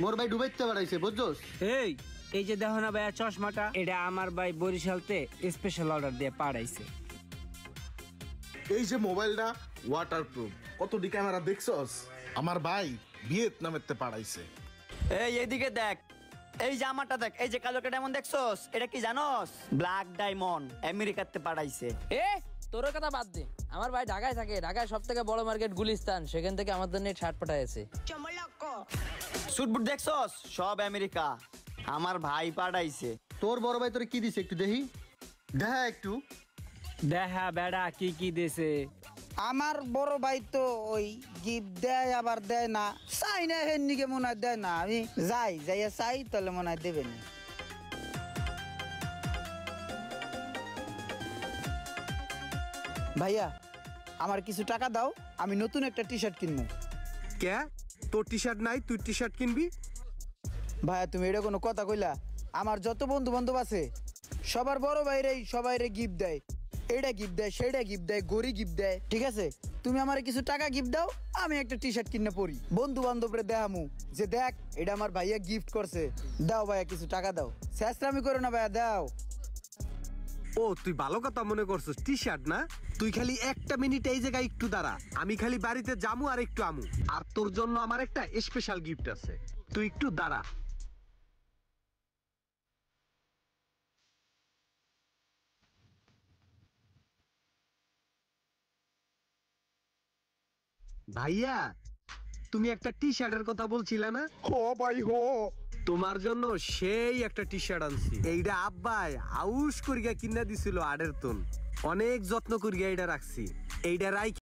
মোর ভাই ডুবাইতে বাড়াইছে বুঝছস। এই এই যে দেখো না ভাইয়া চশমাটা, এটা আমার ভাই বরিশালতে স্পেশাল অর্ডার দিয়ে পাঠাইছে। এই যে মোবাইলটা ওয়াটারপ্রুফ, কতটি ক্যামেরা দেখছস? আমার ভাই ভিয়েতনামেতে পাঠাইছে। এই এদিকে দেখ, এই জামাটা দেখ, এই যে কালো ডায়মন্ড দেখছস, এটা কি জানোস? ব্ল্যাক ডায়মন্ড আমেরিকাতে পাঠাইছে। এ তোর কথা বাদ দে, আমার ভাই ঢাকায় থাকে, ঢাকায় সব থেকে বড় মার্কেট গুলিস্তান, সেখান থেকে আমাদের নিয়ে শার্ট পাঠাইছে। স্যুটবুট দেখছস, সব আমেরিকা, আমার ভাই পাঠাইছে। তোর বড় ভাই তোরে কি দিছে একটু দেখি, দেখা একটু। দেখা বেড়া কি কি দেছে। আমার বড় ভাই তো ওই গিফট দেয় আবার দেয় না, চাই না হেননিকে মনে হয় দেয় না। আমি যাইয়া চাই তাহলে মনে হয় দেবেন। ভাইয়া আমার কিছু টাকা দাও, আমি নতুন একটা টি শার্ট কিনবো। কে তোর টি শার্ট নাই, তুই টি শার্ট কিনবি? ভাইয়া তুমি এটা কোনো কথা কইলা? আমার যত বন্ধু বান্ধব আছে সবার বড় ভাইরাই সবাইরে গিফট দেয়, এটা গিফট দেয়, সেটা গিফট দেয়, গড়ি গিফট দেয়। ঠিক আছে, তুমি আমার কিছু টাকা গিফট দাও, আমি একটা টি শার্ট কিনে পরি, বন্ধু বান্ধবরে দেখামু যে দেখ এটা আমার ভাইয়া গিফট করছে। দাও ভাইয়া কিছু টাকা দাও, শেষরামি করো না ভাইয়া, দাও। ও তুই ভালো কথা মনে করছিস, টি শার্ট না? তুই খালি একটা মিনিট এই জায়গায় একটু দাঁড়া, আমি খালি বাড়িতে যামু আর একটু আমু, আর তোর জন্য আমার একটা স্পেশাল গিফট আছে, তুই একটু দাঁড়া। ভাইয়া তুমি একটা টি শার্টের কথা বলছিলে না? হো ভাই হো, তোমার জন্য সেই একটা টি শার্ট আনছি। এইটা আব্বাই আউশ করিয়া কিনা দিছিল আডের তুন, অনেক যত্ন করিয়া এইটা রাখছি। এইটা রাই